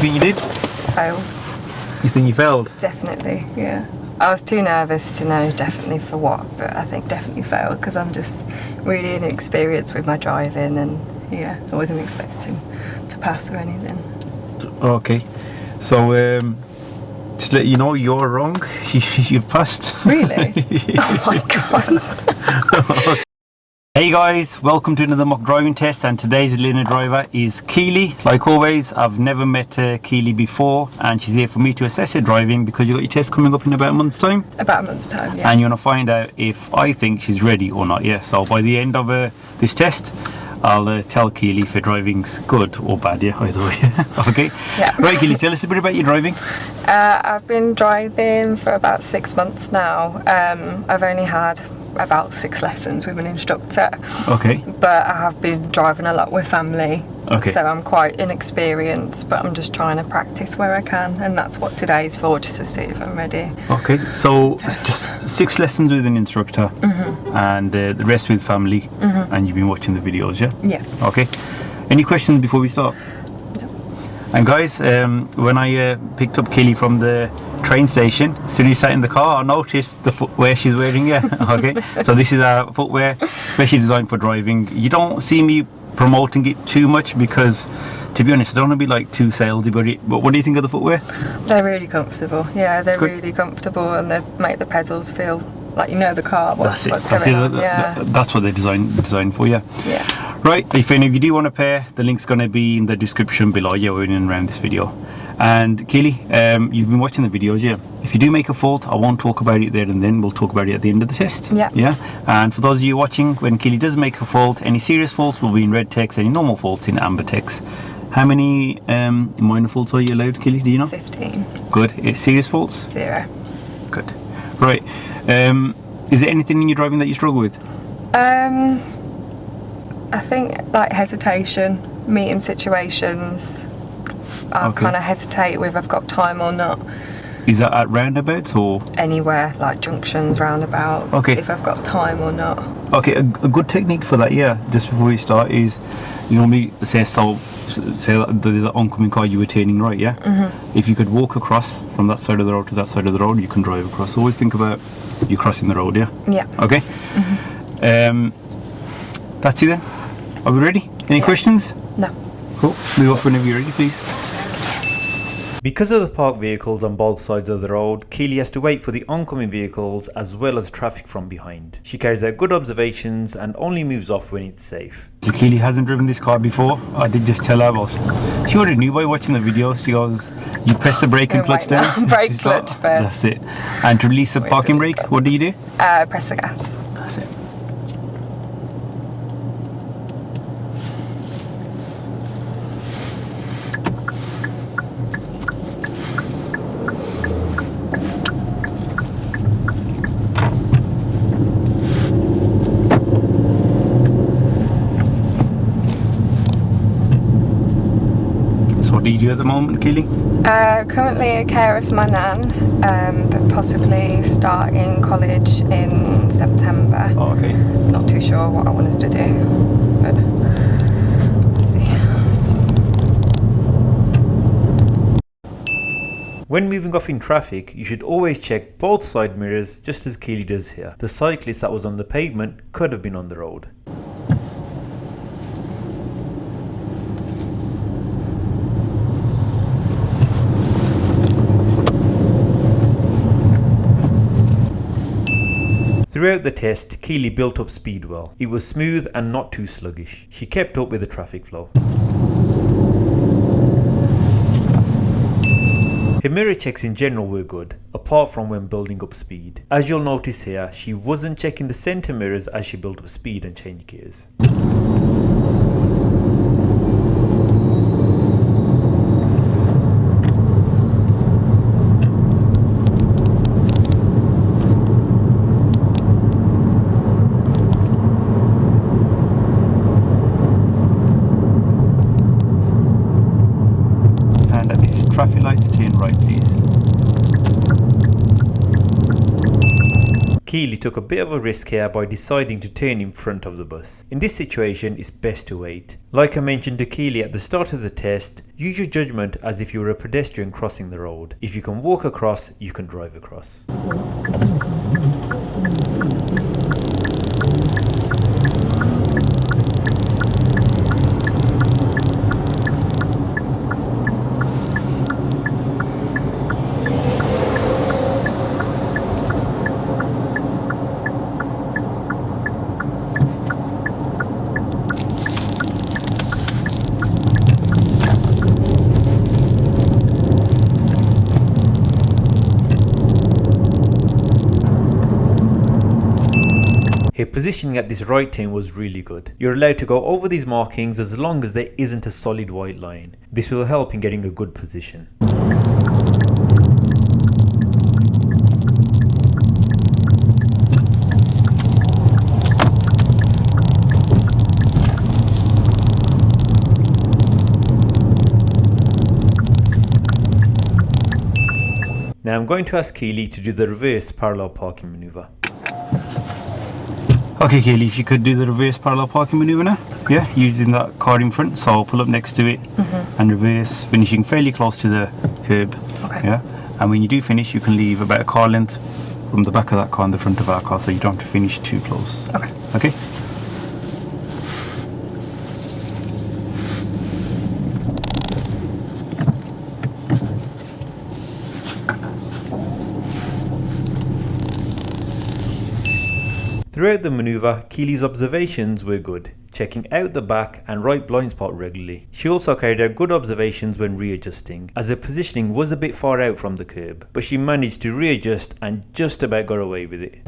think you did? Failed. You think you failed? Definitely, yeah. I was too nervous to know definitely for what, but I think definitely failed because I'm just really inexperienced with my driving, and yeah, I wasn't expecting to pass or anything. Okay, so just to let you know, you're wrong. You passed. Really? Oh my god. Hey guys, welcome to another mock driving test, and today's learner driver is Keeley. Like always, I've never met Keeley before, and she's here for me to assess her driving because you've got your test coming up in about a month's time. About a month's time, yeah. And you want to find out if I think she's ready or not, yeah. So by the end of this test, I'll tell Keeley if her driving's good or bad, yeah, either way. Okay? Yeah. Right, Keeley, tell us a bit about your driving. I've been driving for about 6 months now. I've only had about 6 lessons with an instructor. Okay. But I have been driving a lot with family. Okay. So I'm quite inexperienced, but I'm just trying to practice where I can, and that's what today's for, just to see if I'm ready. Okay, so just 6 lessons with an instructor, and the rest with family, and you've been watching the videos, yeah? Yeah. Okay. Any questions before we start? No. And guys, when I picked up Keeley from the train station, as soon as you sat in the car, I noticed the footwear she's wearing, yeah. Okay, so this is our footwear, specially designed for driving. You don't see me promoting it too much because, to be honest, I don't want to be like too salesy about it, but what do you think of the footwear? They're really comfortable. Yeah, they're Good. Really comfortable, and they make the pedals feel like you know the car, what's That's going on. Yeah. That's what they're designed for, yeah. Yeah. Right, if any of you do want a pair, the link's going to be in the description below, yeah, or in and around this video. And Keeley, you've been watching the videos, yeah. If you do make a fault, I won't talk about it there and then. We'll talk about it at the end of the test. Yeah. Yeah. And for those of you watching, when Keeley does make a fault, any serious faults will be in red text, any normal faults in amber text. How many minor faults are you allowed, Keeley? Do you know? 15. Good. Serious faults? 0. Good. Right. Is there anything in your driving that you struggle with? I think like hesitation, meeting situations. I kind of hesitate with if I've got time or not. Is that at roundabouts or? Anywhere, like junctions, roundabouts, Okay. if I've got time or not. Okay, a good technique for that, yeah, just before we start is, you normally say that there's an oncoming car, you were turning right, yeah? If you could walk across from that side of the road to that side of the road, you can drive across. Always think about you crossing the road, yeah? Yeah. Okay? That's it then. Are we ready? Any questions? No. Cool. Move off whenever you're ready, please. Because of the parked vehicles on both sides of the road, Keeley has to wait for the oncoming vehicles as well as traffic from behind. She carries out good observations and only moves off when it's safe. So Keeley hasn't driven this car before. I did just tell her, she already knew by watching the videos. She goes, you press the brake and clutch down. Brake, clutch, first. That's it. And to release the parking brake, what do? Press the gas. That's it. What do you do at the moment, Keeley? Currently a carer for my nan, but possibly starting college in September. Oh, okay. Not too sure what I want us to do, but let's see. When moving off in traffic, you should always check both side mirrors, just as Keeley does here. The cyclist that was on the pavement could have been on the road. Throughout the test, Keeley built up speed well. It was smooth and not too sluggish. She kept up with the traffic flow. Her mirror checks in general were good, apart from when building up speed. As you'll notice here, she wasn't checking the centre mirrors as she built up speed and changed gears. Traffic lights, turn right please. Keeley took a bit of a risk here by deciding to turn in front of the bus. In this situation, it's best to wait. Like I mentioned to Keeley at the start of the test, use your judgment as if you were a pedestrian crossing the road. If you can walk across, you can drive across. Her positioning at this right turn was really good. You're allowed to go over these markings as long as there isn't a solid white line. This will help in getting a good position. Now I'm going to ask Keeley to do the reverse parallel parking manoeuvre. Okay, Keeley, if you could do the reverse parallel parking manoeuvre now. Yeah, using that car in front, so I'll pull up next to it and reverse, finishing fairly close to the curb. Okay. Yeah, and when you do finish, you can leave about a car length from the back of that car and the front of our car, so you don't have to finish too close. Okay. Okay. Throughout the manoeuvre, Keeley's observations were good, checking out the back and right blind spot regularly. She also carried out good observations when readjusting, as her positioning was a bit far out from the curb, but she managed to readjust and just about got away with it.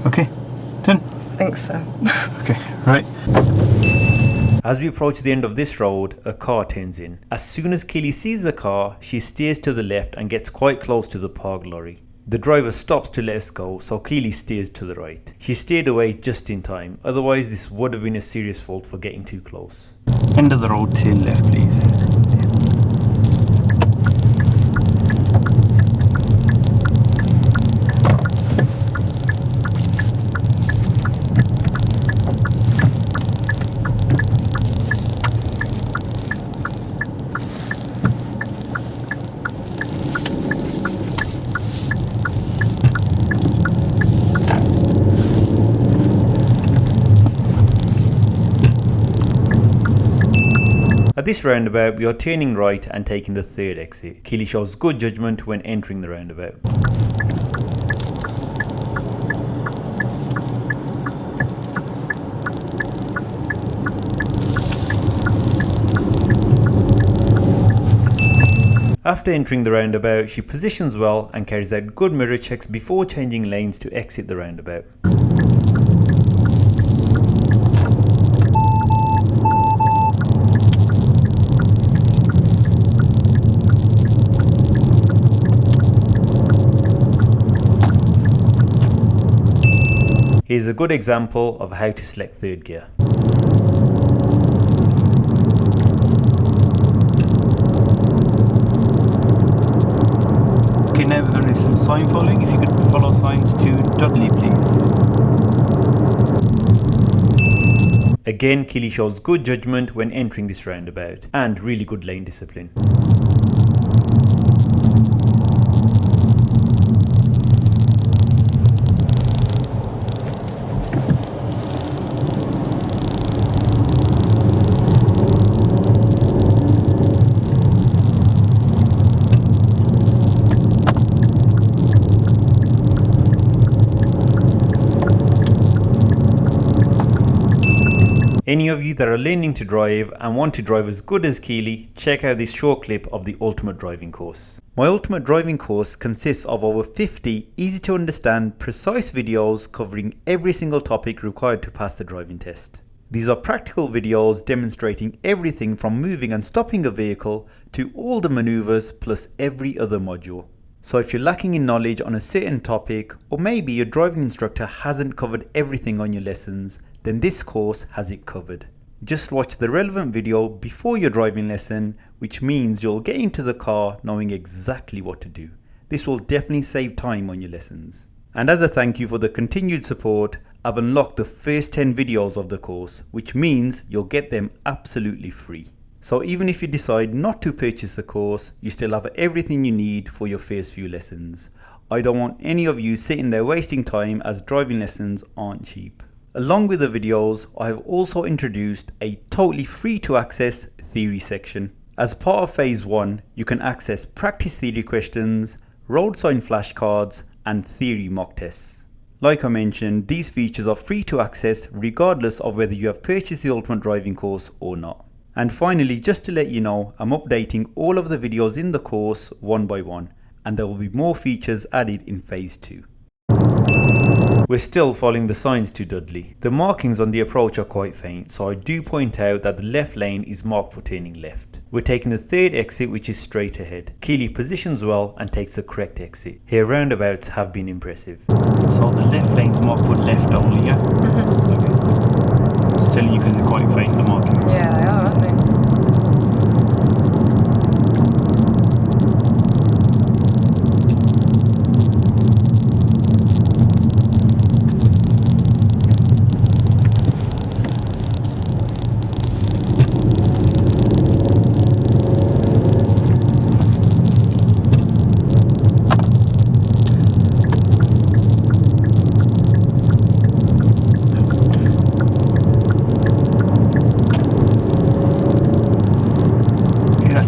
Okay, done. I think so. Okay, right. As we approach the end of this road, a car turns in. As soon as Keeley sees the car, she steers to the left and gets quite close to the parked lorry. The driver stops to let us go, so Keeley steers to the right. She steered away just in time, otherwise this would have been a serious fault for getting too close. End of the road, turn left, please. At this roundabout, we are turning right and taking the third exit. Keeley shows good judgment when entering the roundabout. After entering the roundabout, she positions well and carries out good mirror checks before changing lanes to exit the roundabout. Here's a good example of how to select third gear. there's some sign following. If you could follow signs to Dudley, please. Again, Keeley shows good judgment when entering this roundabout and really good lane discipline. Any of you that are learning to drive and want to drive as good as Keeley, check out this short clip of the Ultimate Driving course. My Ultimate Driving course consists of over 50 easy to understand, precise videos covering every single topic required to pass the driving test. These are practical videos demonstrating everything from moving and stopping a vehicle to all the maneuvers plus every other module. So if you're lacking in knowledge on a certain topic, or maybe your driving instructor hasn't covered everything on your lessons, then this course has it covered. Just watch the relevant video before your driving lesson, which means you'll get into the car knowing exactly what to do. This will definitely save time on your lessons. And as a thank you for the continued support, I've unlocked the first 10 videos of the course, which means you'll get them absolutely free. So even if you decide not to purchase the course, you still have everything you need for your first few lessons. I don't want any of you sitting there wasting time, as driving lessons aren't cheap. Along with the videos, I have also introduced a totally free to access theory section. As part of phase 1, you can access practice theory questions, road sign flashcards and theory mock tests. Like I mentioned, these features are free to access regardless of whether you have purchased the Ultimate Driving course or not. And finally, just to let you know, I'm updating all of the videos in the course one by one, and there will be more features added in phase 2. We're still following the signs to Dudley. The markings on the approach are quite faint, so I do point out that the left lane is marked for turning left. We're taking the third exit, which is straight ahead. Keeley positions well and takes the correct exit. Her roundabouts have been impressive. So the left lane's marked for left only, yeah? Okay. Just telling you because they're quite faint, the markings. Yeah, they are, aren't they?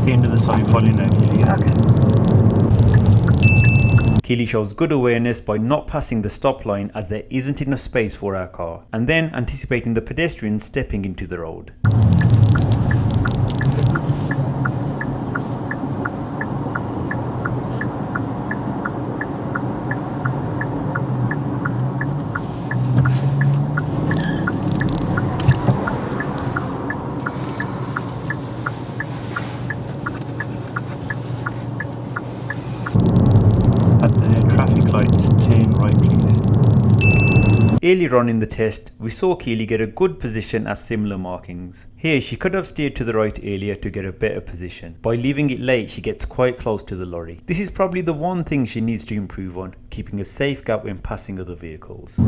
The end of the sign following now, Keeley. Yeah? Okay. Keeley shows good awareness by not passing the stop line, as there isn't enough space for our car, and then anticipating the pedestrian stepping into the road. Turn right, please. Earlier on in the test, we saw Keeley get a good position at similar markings. Here she could have steered to the right earlier to get a better position. By leaving it late, she gets quite close to the lorry. This is probably the one thing she needs to improve on, keeping a safe gap when passing other vehicles.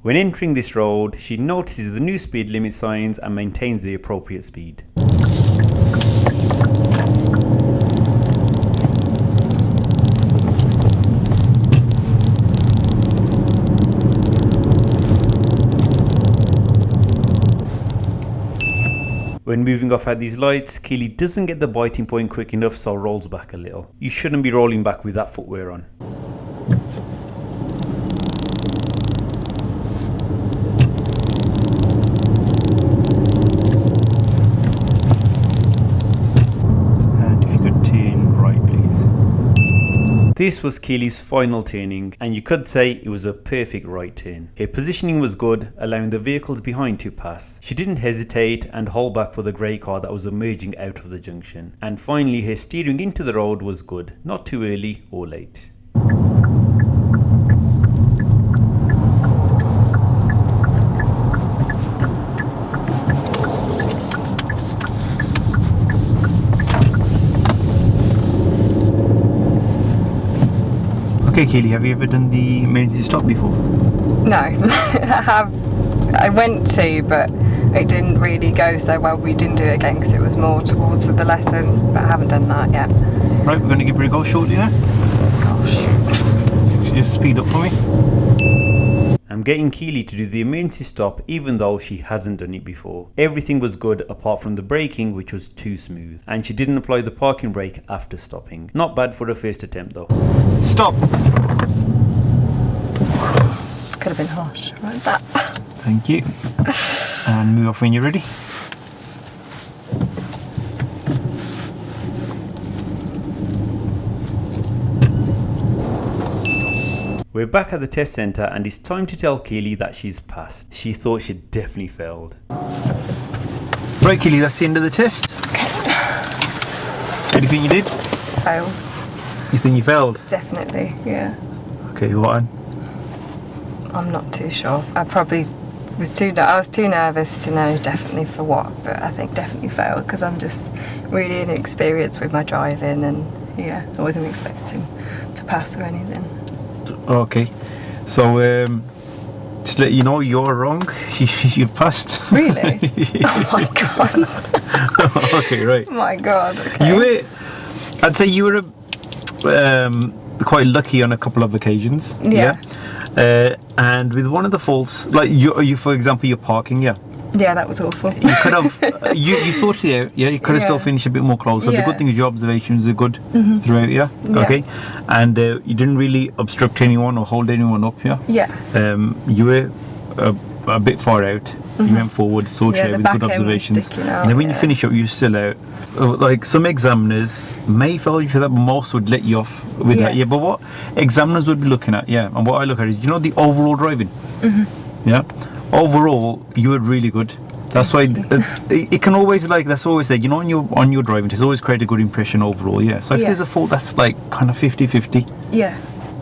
When entering this road, she notices the new speed limit signs and maintains the appropriate speed. When moving off at these lights, Keeley doesn't get the biting point quick enough, so rolls back a little. You shouldn't be rolling back with that footwear on. This was Keeley's final turning, and you could say it was a perfect right turn. Her positioning was good, allowing the vehicles behind to pass. She didn't hesitate and hold back for the grey car that was emerging out of the junction. And finally, her steering into the road was good, not too early or late. Okay, Keeley, have you ever done the emergency stop before? No, I have. I went to, but it didn't really go so well. We didn't do it again because it was more towards the lesson, but I haven't done that yet. Right, we're going to give her a go shortly now. Gosh. Just speed up for me. I'm getting Keeley to do the emergency stop even though she hasn't done it before. Everything was good apart from the braking, which was too smooth, and she didn't apply the parking brake after stopping. Not bad for the first attempt though. Stop! Could have been harsh, like that. Thank you. And move off when you're ready. We're back at the test centre and it's time to tell Keeley that she's passed. She thought she'd definitely failed. Right, Keeley, that's the end of the test. Anything you did? Failed. You think you failed? Definitely, yeah. Okay, what? I'm not too sure. I probably was I was too nervous to know definitely for what, but I think definitely failed because I'm just really inexperienced with my driving, and yeah, I wasn't expecting to pass or anything. Okay, so just to let you know, you're wrong. You've passed. Really? Oh my god. Okay, right. Oh my god. Okay. You were, I'd say you were quite lucky on a couple of occasions. Yeah. And with one of the faults, like you for example, you're parking, yeah. Yeah, that was awful. You could have, you sorted it out, yeah. You could have still finished a bit more close. So the good thing is your observations are good throughout, yeah. Okay, and you didn't really obstruct anyone or hold anyone up, yeah. Yeah. You were a bit far out. You went forward, sorted out with good observations, and then when you finish up, you're still out. Like some examiners may fail you for that, but most would let you off with that. Yeah, but what examiners would be looking at, yeah, and what I look at is, you know, the overall driving. Yeah, overall you were really good. That's why it can always, like, that's always said, you know, on your driving test, always create a good impression overall. Yeah, so if there's a fault that's like kind of 50-50, yeah,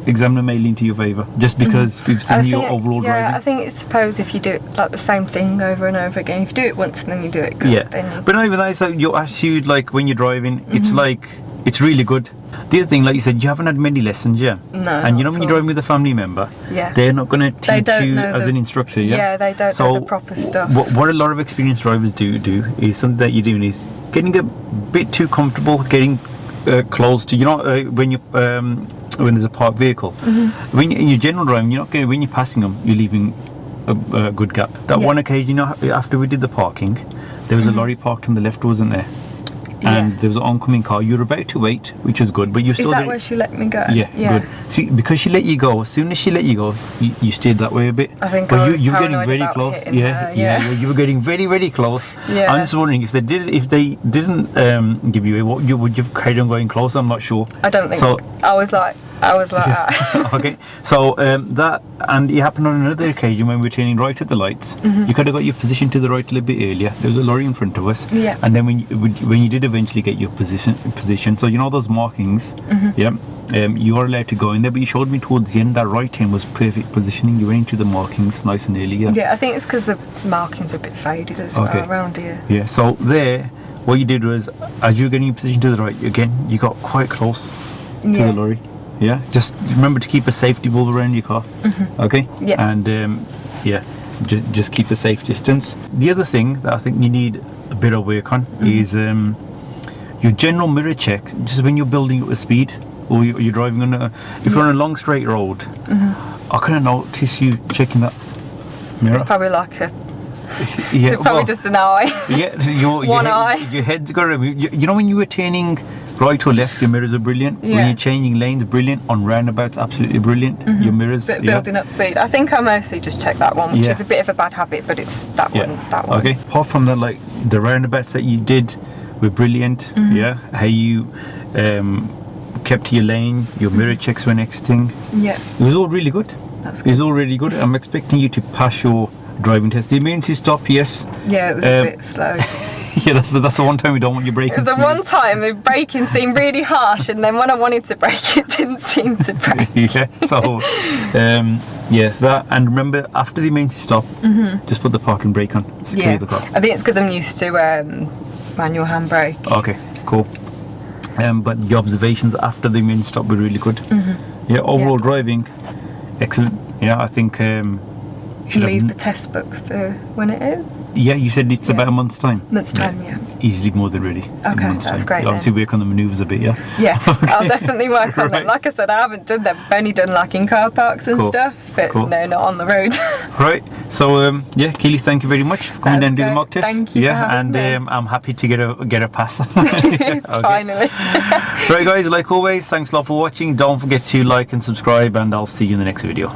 examiner may lean to your favour just because we've seen your overall driving. Yeah, I think it's suppose if you do it like the same thing over and over again, if you do it once and then you do it good, then but not even that, it's like your attitude, like when you're driving, it's like, it's really good. The other thing, like you said, you haven't had many lessons, yeah? No. And you know when you're driving with a family member, they're not going to teach you as an instructor, yeah? Yeah, they don't know the proper stuff. What a lot of experienced drivers do is something that you're doing is getting a bit too comfortable, getting close to, you know, when you when there's a parked vehicle. When in your general driving, you're not going, when you're passing them, you're leaving a good gap. That one occasion, you know, after we did the parking, there was a lorry parked on the left, wasn't there? And there was an oncoming car. You were about to wait, which was good, but you still. Is that where she let me go? Yeah, good. See, because she let you go. As soon as she let you go, you stayed that way a bit. I think. But you were getting very close. Yeah, you were getting very, very close. Yeah. I'm just wondering if they didn't give you a, would you carry on going close? I'm not sure. I don't think so. I was like that. Okay, so that, and it happened on another occasion when we were turning right at the lights. You could have got your position to the right a little bit earlier. There was a lorry in front of us, and then when you did eventually get your position, so you know those markings, you are allowed to go in there, but you showed me towards the end that right hand was perfect positioning. You went into the markings nice and early. Yeah, I think it's because the markings are a bit faded as well around here. Yeah, so there, what you did was, as you were getting your position to the right, again, you got quite close to the lorry. Yeah, just remember to keep a safety bulb around your car. Okay. Yeah. And just keep a safe distance. The other thing that I think you need a bit of work on is your general mirror check. Just when you're building up a speed, or you're driving on if you're on a long straight road, I kind of notice you checking that mirror. It's probably like a. Yeah. It's probably just an eye. Yeah. One eye. Your head's got to. You know when you were turning right or left, your mirrors are brilliant. When you're changing lanes, brilliant. On roundabouts, absolutely brilliant. Your mirrors. Building up speed. I think I mostly just check that one, which is a bit of a bad habit, but it's that one. That one. Okay. Apart from that, like the roundabouts that you did were brilliant. Yeah. How you kept to your lane, your mirror checks were next thing. Yeah, It was all really good. that's It good. was all really good. I'm expecting you to pass your driving test. The emergency stop, yes. Yeah, it was a bit slow. Yeah, that's the one time we don't want you braking. It was the one time the braking seemed really harsh, and then when I wanted to brake, it didn't seem to brake. Yeah, so yeah, that, and remember after the emergency stop, just put the parking brake on, secure Yeah, the car. I think it's because I'm used to manual handbrake. Okay, cool. But the observations after the emergency stop were really good. Yeah, overall driving, excellent. Yeah, I think you should Leave have, the test book for when it is. yeah, you said it's Yeah. about a month's time. Month's time, yeah. Easily more than ready. In a Okay, month's that's time. great You obviously work on the manoeuvres a bit, yeah. Yeah, I'll definitely work on Right. them. Like I said, I haven't done them. I've only done like in car parks and Cool. stuff, but Cool. no, not on the road. Right. So yeah, Keeley, thank you very much for coming That's down and do the great. mock test. Thank you for Yeah, having and me. I'm happy to get a pass. Okay. Finally. Right, guys. Like always, thanks a lot for watching. Don't forget to like and subscribe, and I'll see you in the next video.